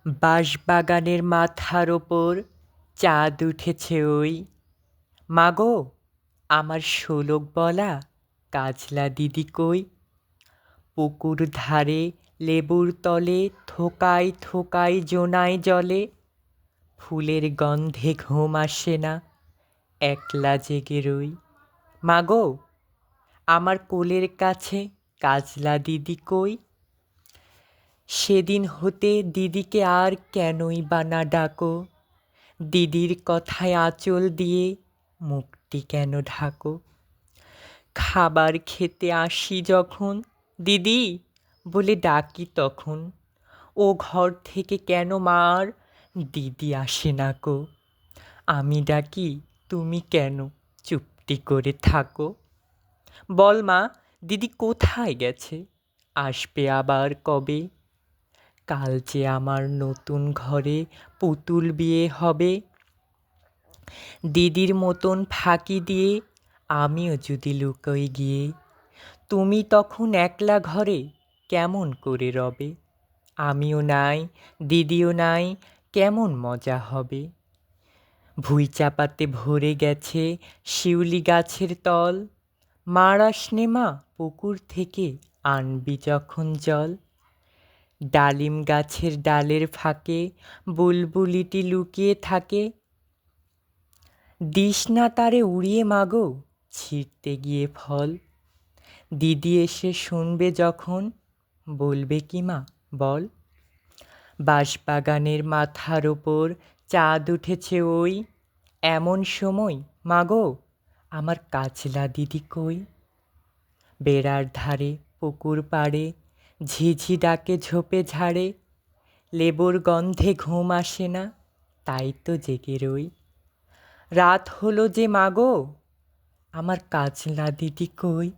বাঁশবাগানের মাথার ওপর চাঁদ উঠেছে ওই। মাগো, আমার শোলক বলা কাজলা দিদি কই? পুকুর ধারে লেবুর তলে থোকায় থোকায় জোনায় জলে। ফুলের গন্ধে ঘুম আসে না, একলা জেগে রই। মাগো, আমার কোলের কাছে কাজলা দিদি কই? সেদিন হতে দিদিকে আর কেনই বা না ডাকো? দিদির কথায় আঁচল দিয়ে মুখটি কেন ঢাকো? খাবার খেতে আসি যখন দিদি বলে ডাকি তখন, ও ঘর থেকে কেন মার দিদি আসে না কো? আমি ডাকি তুমি কেন চুপটি করে থাকো? বল মা, দিদি কোথায় গেছে? আসবে আবার কবে? কাল যে আমার নতুন ঘরে পুতুল বিয়ে হবে। দিদির মতন ফাঁকি দিয়ে আমিও যদি লুকোই গিয়ে, তুমি তখন একলা ঘরে কেমন করে রবে? আমিও নাই, দিদিও নাই, কেমন মজা হবে। ভুঁই চাপাতে ভরে গেছে শিউলি গাছের তল। মার আসনে মা পুকুর থেকে আনবি যখন জল। ডালিম গাছের ডালের ফাঁকে বুলবুলিটি লুকিয়ে থাকে। দিস না তারে উড়িয়ে মাগো ছিঁড়তে গিয়ে ফল। দিদি এসে শুনবে যখন বলবে কি মা বল? বাঁশবাগানের মাথার ওপর চাঁদ উঠেছে ওই। এমন সময় মাগো, আমার কাজলা দিদি কই? বেড়ার ধারে পুকুর পাড়ে ঝিঝি ডাকে ঝোপে ঝাড়ে। লেবুর গন্ধে ঘুম আসে না, তাই তো জেগে রই। রাত হলো যে মাগো, আমার কাজলা দিদি কই?